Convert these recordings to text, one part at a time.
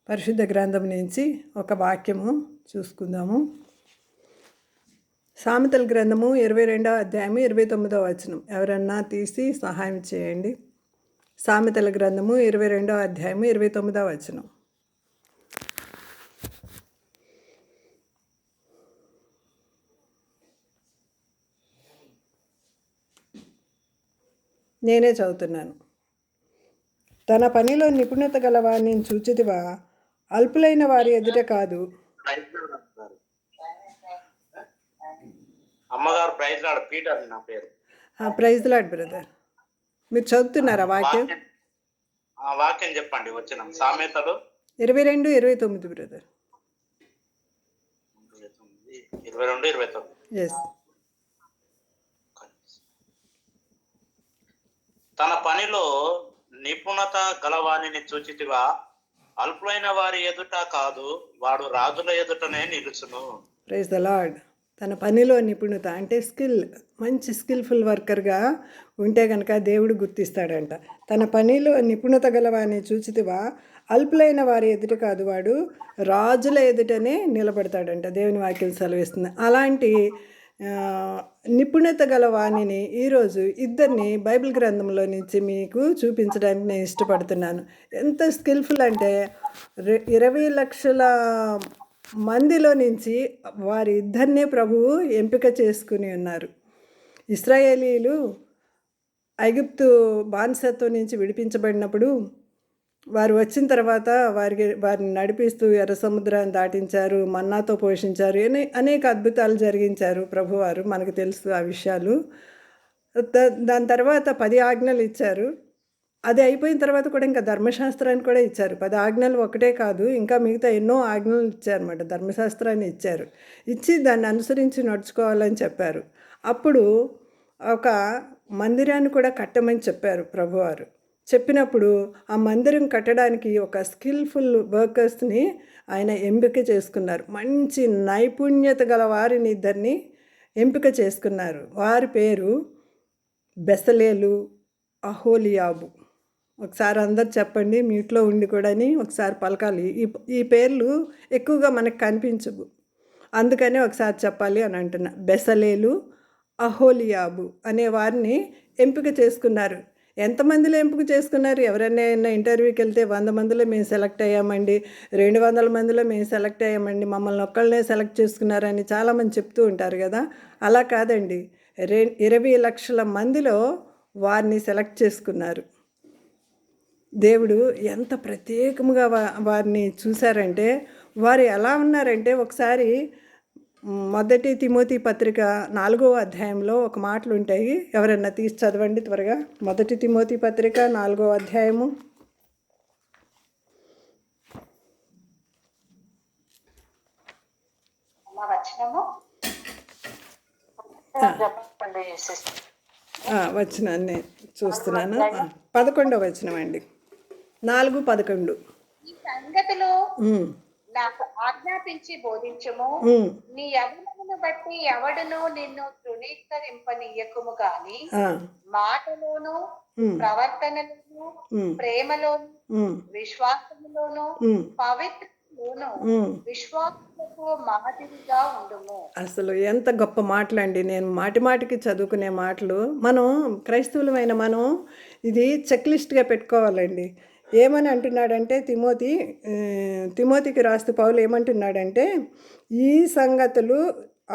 పరిశుద్ధ గ్రంథం నుంచి ఒక వాక్యము చూసుకుందాము. సామెతల గ్రంథము 22వ అధ్యాయము 29వ వచనం. ఎవరన్నా తీసి సహాయం చేయండి. సామెతల గ్రంథము 22వ అధ్యాయము 29వ వచనం. నేనే చదువుతున్నాను. తన పనిలో నిపుణత గల వారిని చూచితివా, అల్పులైన వారి ఎదుట కాదు. అమ్మగారు ప్రైజ్ లాడ్ పీటర్ నా పేరు. Praise Lord brother. మీరు చదువుతున్నారా వాక్యం? వాక్యం చెప్పండి. వచ్చిన సామెతలు 22-29 బ్రదర్. 22-29. ఎస్. తన పనిలో నిపుణత గలవాణిని చూచితివా, అల్పులైన వారి ఎదుట కాదు, వాడు రాజుల ఎదుటనే నిలుచును. Praise the lord. తన పనిలో నిపుణత అంటే స్కిల్, మంచి స్కిల్ఫుల్ వర్కర్గా ఉంటే కనుక దేవుడు గుర్తిస్తాడంట. తన పనిలో నిపుణత గలవాని చూచితివా, అల్పులైన వారి ఎదుట కాదు, వాడు రాజుల ఎదుటనే నిలబడతాడంట. దేవుని వాక్యం సెలవిస్తుంది. అలాంటి నిపుణత గల వాణిని ఈరోజు ఇద్దరిని బైబిల్ గ్రంథంలో నుంచి మీకు చూపించడానికి నేను ఇష్టపడుతున్నాను. ఎంత స్కిల్ఫుల్ అంటే 20 లక్షల మందిలో నుంచి వారి ఇద్దరినే ప్రభువు ఎంపిక చేసుకుని ఉన్నారు. ఇశ్రాయేలీలు ఐగుప్తు బానిసత్వం నుంచి విడిపించబడినప్పుడు వారు వచ్చిన తర్వాత వారిని నడిపిస్తూ ఎర్ర సముద్రాన్ని దాటించారు, మన్నాతో పోషించారు, అనేక అద్భుతాలు జరిగించారు ప్రభువారు. మనకు తెలుసు ఆ విషయాలు. దాని తర్వాత 10 ఆజ్ఞలు ఇచ్చారు. అది అయిపోయిన తర్వాత కూడా ఇంకా ధర్మశాస్త్రాన్ని కూడా ఇచ్చారు. 10 ఆజ్ఞలు ఒకటే కాదు, ఇంకా మిగతా ఎన్నో ఆజ్ఞలు ఇచ్చారన్నమాట. ధర్మశాస్త్రాన్ని ఇచ్చి దాన్ని అనుసరించి నడుచుకోవాలని చెప్పారు. అప్పుడు ఒక మందిరాన్ని కూడా కట్టమని చెప్పారు ప్రభువారు. చెప్పినప్పుడు ఆ మందిరం కట్టడానికి ఒక స్కిల్ఫుల్ వర్కర్స్ని ఆయన ఎంపిక చేసుకున్నారు. మంచి నైపుణ్యత గల వారిని ఇద్దరిని ఎంపిక చేసుకున్నారు. వారి పేరు బెసలేలు అహోలియాబు. ఒకసారి అందరు చెప్పండి, మీట్లో ఉండి కూడాని ఒకసారి పలకాలి. ఈ పేర్లు ఎక్కువగా మనకు కనిపించవు, అందుకనే ఒకసారి చెప్పాలి అని అంటున్నా. బెసలేలు అహోలియాబు అనే వారిని ఎంపిక చేసుకున్నారు. ఎంతమందిలో ఎంపిక చేసుకున్నారు? ఎవరైనా ఇంటర్వ్యూకి వెళ్తే 100 మందిలో మేము సెలెక్ట్ అయ్యామండి, 200 మందిలో మేము సెలెక్ట్ అయ్యామండి, మమ్మల్ని ఒక్కళ్ళనే సెలెక్ట్ చేసుకున్నారని చాలామంది చెప్తూ ఉంటారు కదా. అలా కాదండి, 20 లక్షల మందిలో వారిని సెలెక్ట్ చేసుకున్నారు. దేవుడు ఎంత ప్రత్యేకంగా వారిని చూశారంటే, వారు ఎలా ఉన్నారంటే, ఒకసారి 1 తిమోతి పత్రిక 4వ అధ్యాయంలో ఒక మాటలు ఉంటాయి. ఎవరన్నా తీసి చదవండి త్వరగా. 1 తిమోతి పత్రిక 4వ అధ్యాయము. వచనాన్ని చూస్తున్నాను. 11వ వచనం అండి. 4:11. ఈ సంగతిలో నాకు ఆజ్ఞాపించి బోధించము. నీ యవ్వనమును బట్టి ఎవడును నిన్ను తృణీకరింపనీయకుము గాని, మాటలోను, ప్రవర్తనలోను, ప్రేమలోను, విశ్వాసములోను, పవిత్రలోను విశ్వాసులకు మాదిరిగా ఉండుము. అసలు ఎంత గొప్ప మాటలండి. నేను మాటికి చదువుకునే మాటలు. మనం క్రైస్తవులమైన మనం ఇది చెక్ లిస్ట్గా పెట్టుకోవాలండి. ఏమని అంటున్నాడంటే, తిమోతికి రాస్తూ పౌలు ఏమంటున్నాడంటే, ఈ సంగతులు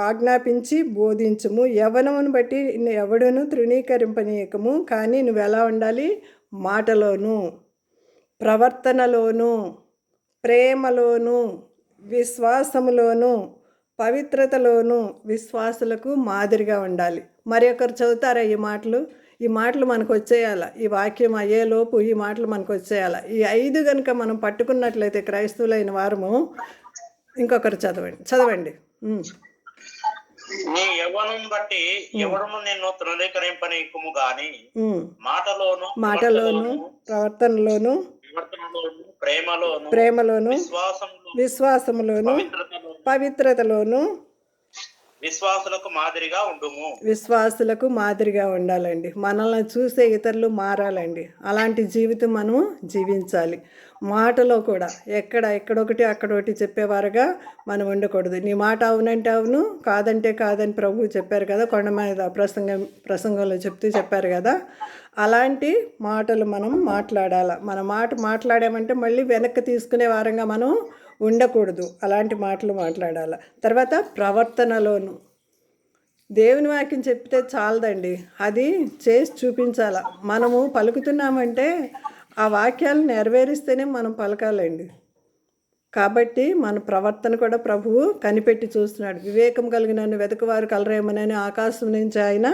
ఆజ్ఞాపించి బోధించము, యవ్వనమును బట్టి ఎవడును తృణీకరింపనీయకము, కానీ నువ్వు ఎలా ఉండాలి? మాటలోను, ప్రవర్తనలోను, ప్రేమలోను, విశ్వాసములోను, పవిత్రతలోను విశ్వాసులకు మాదిరిగా ఉండాలి. మరి ఒకరు చదువుతారా ఈ మాటలు మనకు వచ్చేయాల. ఈ వాక్యం అయ్యేలోపు ఈ మాటలు మనకు వచ్చేయాల. ఈ 5 కనుక మనం పట్టుకున్నట్లయితే క్రైస్తవులైన వారము. ఇంకొకరు చదవండి. నీ యవ్వనం బట్టి ఎవడును నిన్ను తృణీకరింపనీయకుము గాని, మాటలోను, ప్రవర్తనలోను, ప్రేమలోను, విశ్వాసములోను, పవిత్రతలోను విశ్వాసులకు మాదిరిగా ఉండుము. విశ్వాసులకు మాదిరిగా ఉండాలండి. మనల్ని చూసే ఇతరులు మారాలండి. అలాంటి జీవితం మనం జీవించాలి. మాటలో కూడా ఎక్కడొకటి అక్కడొకటి చెప్పేవారుగా మనం ఉండకూడదు. నీ మాట అవునంటే అవును, కాదంటే కాదని ప్రభువు చెప్పారు కదా, కొండ మీద ప్రసంగంలో చెప్పారు కదా. అలాంటి మాటలు మనం మాట్లాడాలి. మన మాట మాట్లాడామంటే మళ్ళీ వెనక్కి తీసుకునే వారంగా మనం ఉండకూడదు. అలాంటి మాటలు మాట్లాడాలి. తర్వాత ప్రవర్తనలోను దేవుని వాక్యం చెప్తే చాలదండి, అది చేసి చూపించాల. మనము పలుకుతున్నామంటే ఆ వాక్యాలు నెరవేరిస్తేనే మనం పలకాలండి. కాబట్టి మన ప్రవర్తన కూడా ప్రభువు కనిపెట్టి చూస్తున్నాడు. వివేకం కలిగిన వెతకవారు కలరేమనని ఆకాశం నుంచి ఆయన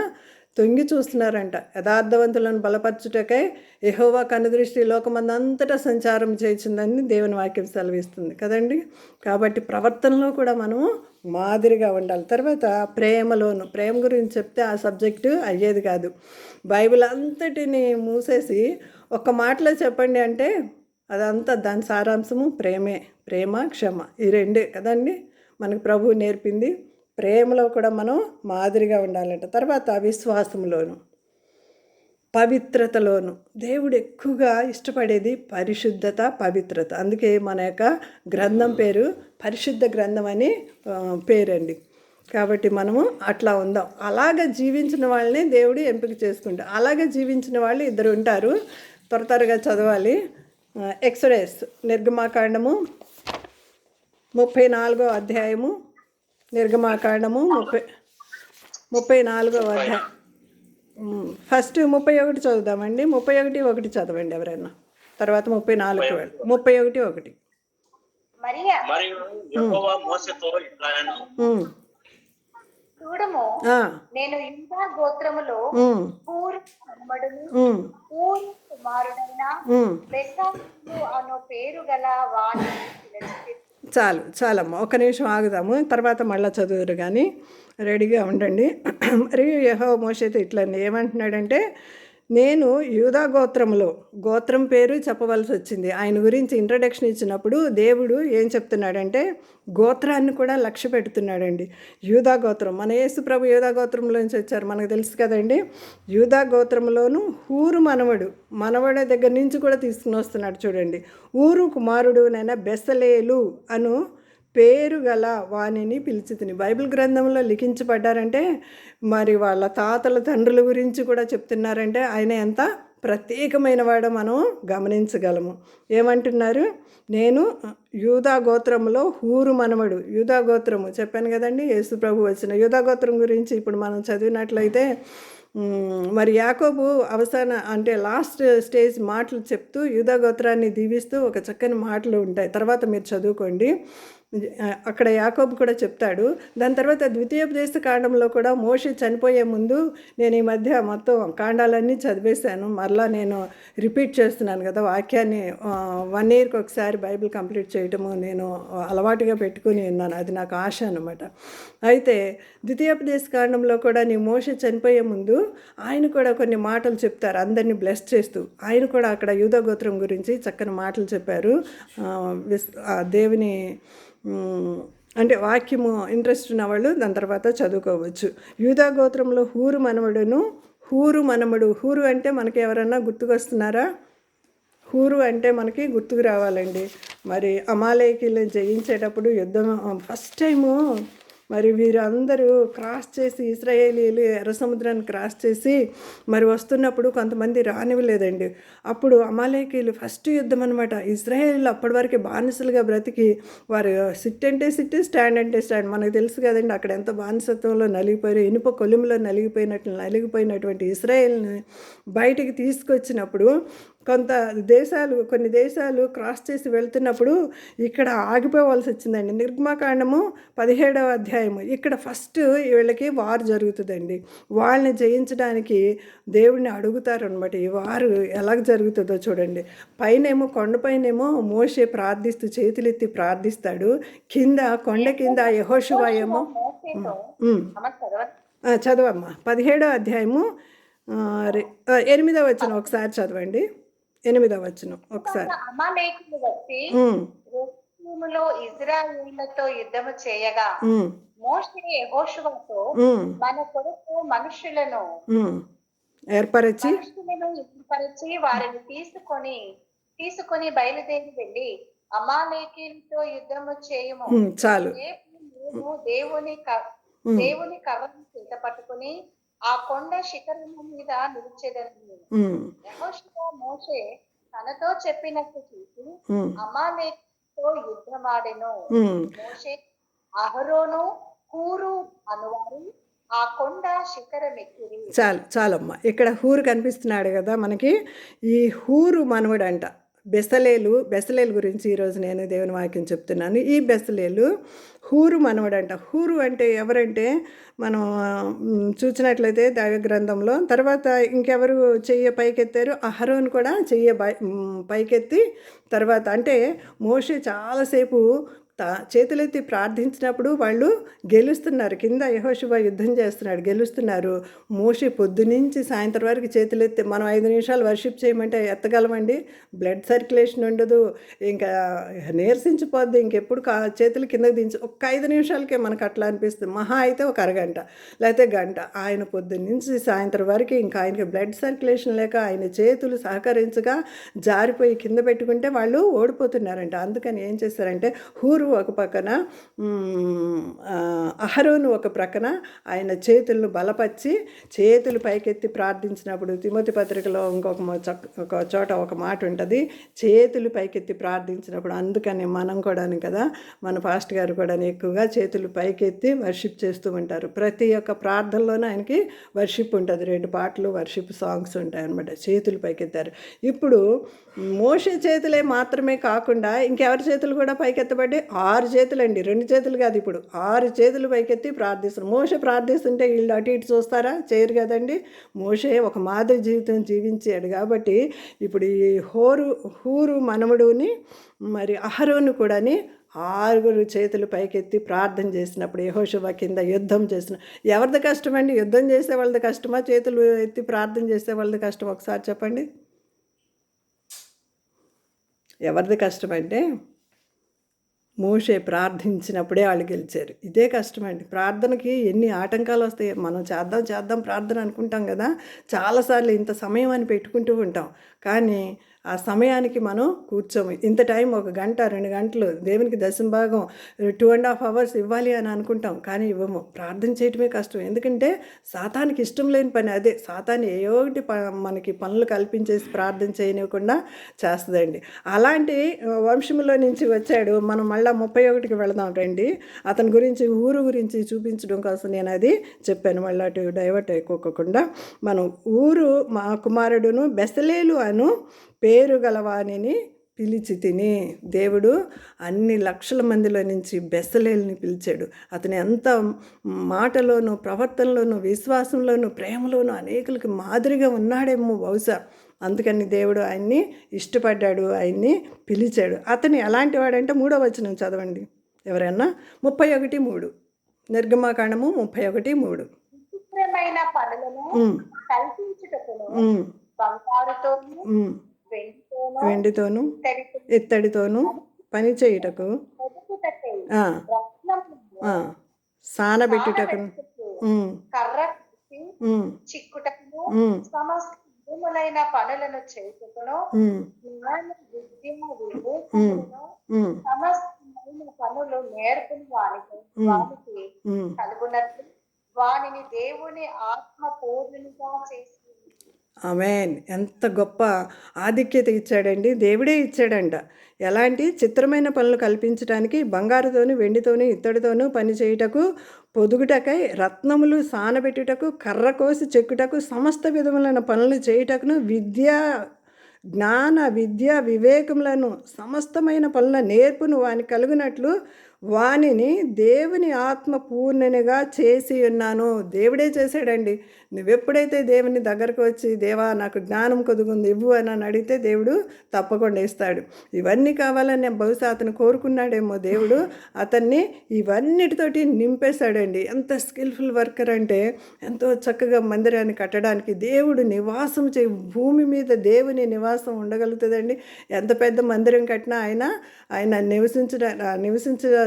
తొంగి చూస్తున్నారంట. యథార్థవంతులను బలపరచుటకై యెహోవా కనుదృష్టి లోకమందంతటా సంచారం చేయించిందని దేవుని వాక్యం సెలవిస్తుంది కదండి. కాబట్టి ప్రవర్తనలో కూడా మనము మాదిరిగా ఉండాలి. తర్వాత ప్రేమ గురించి చెప్తే ఆ సబ్జెక్టు అయ్యేది కాదు. బైబిల్ అంతటిని మూసేసి ఒక్క మాటలో చెప్పండి అంటే అదంతా దాని సారాంశము ప్రేమ క్షమ, ఈ రెండే కదండి మనకు ప్రభువు నేర్పింది. ప్రేమలో కూడా మనం మాదిరిగా ఉండాలంట. తర్వాత విశ్వాసంలోను, పవిత్రతలోను దేవుడు ఎక్కువగా ఇష్టపడేది పరిశుద్ధత, పవిత్రత. అందుకే మన యొక్క గ్రంథం పేరు పరిశుద్ధ గ్రంథం అని పేరండి. కాబట్టి మనము అట్లా ఉందాం. అలాగ జీవించిన వాళ్ళని దేవుడు ఎంపిక చేసుకుంటాడు. అలాగే జీవించిన వాళ్ళు ఇద్దరు ఉంటారు. త్వరగా చదవాలి. ఎక్సోడస్ నిర్గమాకాండము 34వ అధ్యాయము, నిర్గమాకాండము 34వ అధ్యాయం. ఫస్ట్ 31 చదువుదామండి. 31:1 చదవండి ఎవరైనా. తర్వాత 34 31:1. మరియు యెహోవా మోషేతో ఇట్లా అనెను, చూడము, నేను యూదా గోత్రములో ఊరు మనుమడును, ఊరు కుమారుడైన బెసలేలు అను పేరు గల వాణిని పిలిచి. చాలమ్మా, ఒక నిమిషం ఆగుదాము, తర్వాత మళ్ళీ చదువురు కానీ రెడీగా ఉండండి. మరియు యెహోవా మోషేతో ఇట్లా ఏమంటున్నాడంటే, నేను యూదా గోత్రం పేరు చెప్పవలసి వచ్చింది. ఆయన గురించి ఇంట్రడక్షన్ ఇచ్చినప్పుడు దేవుడు ఏం చెప్తున్నాడంటే గోత్రాన్ని కూడా లక్ష్య పెడుతున్నాడండి. యూదా గోత్రం, మన యేసు ప్రభు యూదా గోత్రంలోంచి వచ్చారు, మనకు తెలుసు కదండి. యూదా గోత్రంలోను ఊరు మనవడి దగ్గర నుంచి కూడా తీసుకుని వస్తున్నాడు చూడండి. ఊరు కుమారుడు నైనా బెసలేలు అను పేరు గల వాణిని పిలిచితిని. బైబిల్ గ్రంథంలో లిఖించబడ్డారంటే మరి వాళ్ళ తాతల తండ్రుల గురించి కూడా చెప్తున్నారంటే ఆయన ఎంత ప్రత్యేకమైన వాడో మనం గమనించగలము. ఏమంటున్నారు? నేను యూదా గోత్రంలో ఊరు మనవడు. యూదా గోత్రము చెప్పాను కదండి, యేసు ప్రభు వచ్చిన యూదా గోత్రం గురించి ఇప్పుడు మనం చదివినట్లయితే మరి యాకోబు అంటే లాస్ట్ స్టేజ్ మాటలు చెప్తూ యూదా గోత్రాన్ని దీవిస్తూ ఒక చక్కని మాటలు ఉంటాయి, తర్వాత మీరు చదువుకోండి. అక్కడ యాకోబు కూడా చెప్తాడు. దాని తర్వాత ద్వితీయోపదేశ కాండంలో కూడా మోషే చనిపోయే ముందు, నేను ఈ మధ్య మొత్తం కాండాలన్నీ చదివేశాను, మరలా నేను రిపీట్ చేస్తున్నాను కదా వాక్యాన్ని. 1 yearకి ఒకసారి బైబిల్ కంప్లీట్ చేయటము నేను అలవాటుగా పెట్టుకుని ఉన్నాను, అది నాకు ఆశ అనమాట. అయితే ద్వితీయోపదేశ కాండంలో కూడా నీ మోషే చనిపోయే ముందు ఆయన కూడా కొన్ని మాటలు చెప్తారు, అందరినీ బ్లెస్ చేస్తూ. ఆయన కూడా అక్కడ యూదా గోత్రం గురించి చక్కని మాటలు చెప్పారు. దేవుని అంటే వాక్యము ఇంట్రెస్ట్ ఉన్న వాళ్ళు దాని తర్వాత చదువుకోవచ్చు. యూదా గోత్రంలో ఊరు మనవడు. ఊరు అంటే మనకి ఎవరన్నా గుర్తుకొస్తున్నారా? ఊరు అంటే మనకి గుర్తుకు రావాలండి. మరి అమాలేకీలను జయించేటప్పుడు యుద్ధం ఫస్ట్ టైము మరి వీరందరూ క్రాస్ చేసి, ఇశ్రాయేలీలు ఎర్ర సముద్రాన్ని క్రాస్ చేసి మరి వస్తున్నప్పుడు కొంతమంది రానివ్వలేదండి. అప్పుడు అమాలేకీలు ఫస్ట్ యుద్ధం అనమాట. ఇశ్రాయేలీలు అప్పటి వరకు బానిసలుగా బ్రతికి వారు సిట్ అంటే సిట్, స్టాండ్ అంటే స్టాండ్, మనకు తెలుసు కదండి అక్కడ ఎంత బానిసత్వంలో నలిగిపోయారు. ఇనుప కొలిమిలో నలిగిపోయినటువంటి ఇశ్రాయేల్ని బయటికి తీసుకొచ్చినప్పుడు కొన్ని దేశాలు క్రాస్ చేసి వెళ్తున్నప్పుడు ఇక్కడ ఆగిపోవాల్సి వచ్చిందండి. నిర్గమాకాండము 17వ అధ్యాయము. ఇక్కడ ఫస్ట్ వీళ్ళకి వారు జరుగుతుందండి. వాళ్ళని జయించడానికి దేవుడిని అడుగుతారు అనమాట. ఈ వారు ఎలాగ జరుగుతుందో చూడండి. కొండపైనేమో మోషే ప్రార్థిస్తూ చేతులెత్తి ప్రార్థిస్తాడు. కొండ కింద యెహోషువ ఏమో చదవమ్మా 17వ అధ్యాయము 8వ వచనం ఒకసారి చదవండి. 8వ వచనం ఒకసారి. అమాలేకులు వచ్చి రెఫీములో ఇశ్రాయేలుతో యుద్ధము చేయగా మోషే యెహోషువతో మన కొరకు మనుషులను ఏర్పరచి వారిని తీసుకొని తీసుకుని బయలుదేరి వెళ్ళి అమాలేకీయులతో యుద్ధము చేయము. చాలు. నేను దేవుని కర్రను చేత పట్టుకుని ఆ కొండ శిఖరము మీద నిలిచేదను. యెహోషువ మోషే తనతో చెప్పినట్టు చూసి అమాలేకీయులతో యుద్ధమాడెను. మోషే అహరోను హూరు అనువారు ఆ కొండ శిఖరమెక్కిరి. చాలమ్మా. ఇక్కడ హూరు కనిపిస్తున్నాడు కదా మనకి. ఈ హూరు మనవడంట బెసలేలు గురించి ఈరోజు నేను దేవుని వాక్యం చెప్తున్నాను. ఈ బెసలేలు హూరు మనవడంట. హూరు అంటే ఎవరంటే మనం చూసినట్లయితే దైవ గ్రంథంలో తర్వాత ఇంకెవరు చెయ్య పైకెత్తారు? అహరోను కూడా చెయ్య పైకెత్తి తర్వాత అంటే మోషే చాలాసేపు చేతులెత్తి ప్రార్థించినప్పుడు వాళ్ళు గెలుస్తున్నారు. కింద యెహోషువ యుద్ధం చేస్తున్నాడు, గెలుస్తున్నారు. మోషే పొద్దునుంచి సాయంత్రం వరకు చేతులెత్తి మనం 5 నిమిషాలు వర్షిప్ చేయమంటే ఎత్తగలమండి? బ్లడ్ సర్క్యులేషన్ ఉండదు, ఇంకా నీరసించిపోద్ది. ఇంకెప్పుడు చేతులు కిందకి దించి ఒక్క 5 నిమిషాలకే మనకు అట్లా అనిపిస్తుంది. మహా అయితే ఒక అరగంట లేకపోతే గంట. ఆయన పొద్దున్నుంచి సాయంత్రం వరకు ఇంకా ఆయనకి బ్లడ్ సర్క్యులేషన్ లేక ఆయన చేతులు సహకరించగా జారిపోయి కింద పెట్టుకుంటే వాళ్ళు ఓడిపోతున్నారంట. అందుకని ఏం చేశారంటే హూరు ఒక పక్కన, అహరోను ఒక ప్రక్కన ఆయన చేతులను బలపరిచి చేతులు పైకెత్తి ప్రార్థించినప్పుడు తిమోతి పత్రికలో ఒక చోట ఒక మాట ఉంటుంది, చేతులు పైకెత్తి ప్రార్థించినప్పుడు. అందుకని మనం కూడా కదా, మన పాస్ట్ గారు కూడా ఎక్కువగా చేతులు పైకెత్తి వర్షిప్ చేస్తూ ఉంటారు. ప్రతి ఒక్క ప్రార్థనలోనూ ఆయనకి వర్షిప్ ఉంటుంది. 2 పాటలు వర్షిప్ సాంగ్స్ ఉంటాయి అన్నమాట. చేతులు పైకెత్తారు. ఇప్పుడు మోషే చేతులే మాత్రమే కాకుండా ఇంకెవరి చేతులు కూడా పైకెత్తబడి 6 చేతులండి, 2 చేతులు కాదు, ఇప్పుడు 6 చేతులు పైకెత్తి ప్రార్థిస్తున్నారు. మోషే ప్రార్థిస్తుంటే వీళ్ళు అటు ఇటు చూస్తారా? చేయరు కదండి. మోషే ఒక మాదిరి జీవితం జీవించాడు కాబట్టి ఇప్పుడు ఈ హూరు మనవడుని మరి అహరోను కూడాని 6 చేతులు పైకెత్తి ప్రార్థన చేసినప్పుడు యెహోషువ కింద యుద్ధం చేసిన ఎవరిది కష్టమండి? యుద్ధం చేసే వాళ్ళది కష్టమా, చేతులు ఎత్తి ప్రార్థన చేసే వాళ్ళది కష్టం? ఒకసారి చెప్పండి. ఎవరిది కష్టమంటే మోషే ప్రార్థించినప్పుడే వాళ్ళు గెలిచారు. ఇదే కష్టమండి. ప్రార్థనకి ఎన్ని ఆటంకాలు వస్తాయి. మనం చేద్దాం ప్రార్థన అనుకుంటాం కదా, చాలాసార్లు ఇంత సమయం అని పెట్టుకుంటూ ఉంటాం, కానీ ఆ సమయానికి మనం కూర్చోము. ఇంత టైం 1 గంట 2 గంటలు దేవునికి దశంభాగం 2.5 hours ఇవ్వాలి అని అనుకుంటాం, కానీ ఇవ్వము. ప్రార్థన చేయటమే కష్టం. ఎందుకంటే సాతానికి ఇష్టం లేని పని అదే. సాతాను ఏయో ఒకటి మనకి పనులు కల్పించేసి ప్రార్థన చేయనివ్వకుండా చేస్తుందండి. అలాంటి వంశంలో నుంచి వచ్చాడు. మనం మళ్ళీ 31కి వెళదాం రండి. అతని గురించి ఊరు గురించి చూపించడం కోసం నేను అది చెప్పాను. మళ్ళీ అటు డైవర్ట్ అయిపోకుండా మనం ఊరు మా కుమారుడును బెసలేలు అను పేరు గలవానిని పిలిచి తిని. దేవుడు అన్ని లక్షల మందిలో నుంచి బెసలేలుని పిలిచాడు. అతను ఎంత మాటలోనూ ప్రవర్తనలోనూ విశ్వాసంలోనూ ప్రేమలోనూ అనేకులకి మాదిరిగా ఉన్నాడేమో బహుశా. అందుకని దేవుడు ఆయన్ని ఇష్టపడ్డాడు, ఆయన్ని పిలిచాడు. అతను ఎలాంటి వాడంటే 3వ వచనం చదవండి ఎవరైనా. 31:3 నిర్గమాకాండము 31:3. విచిత్రమైన పనులను కల్పించుటకును బంగారుతోను వెండితోను ఇత్తడితోను పని చేయుటకు సానబెట్టుటకు కర్ర చిక్కుటకును సమస్త విధములైన పనులను చేయుటకును జ్ఞాన విద్య వివేకములను సమస్తమైన పనులు నేర్పుని వానికి కలుగునట్లు వానిని దేవుని ఆత్మ పూర్ణునిగా చేసి. ఆమేన్. ఎంత గొప్ప ఆధిక్యత ఇచ్చాడండి. దేవుడే ఇచ్చాడంట. ఎలాంటి చిత్రమైన పనులు కల్పించడానికి బంగారుతోను వెండితోను ఇత్తడితోనూ పని చేయుటకు పొదుగుటకై రత్నములు సానబెట్టుటకు కర్ర కోసి చెక్కుటకు సమస్త విధములైన పనులు చేయుటకును జ్ఞాన విద్య వివేకములను సమస్తమైన పనుల నేర్పును వాని కలుగునట్లు వానిని దేవుని ఆత్మ పూర్ణనిగా చేసి ఉన్నాను. దేవుడే చేశాడండి. నువ్వెప్పుడైతే దేవుని దగ్గరకు వచ్చి దేవా నాకు జ్ఞానం కొదుగుంది ఇవ్వు అని అడిగితే దేవుడు తప్పకుండా ఇస్తాడు. ఇవన్నీ కావాలని బహుశా అతను కోరుకున్నాడేమో. దేవుడు అతన్ని ఇవన్నిటితోటి నింపేశాడండి. ఎంత స్కిల్ఫుల్ వర్కర్ అంటే ఎంతో చక్కగా మందిరాన్ని కట్టడానికి దేవుడు నివాసం భూమి మీద దేవుని నివాసం ఉండగలుగుతుందండి. ఎంత పెద్ద మందిరం కట్టినా ఆయన నివసించ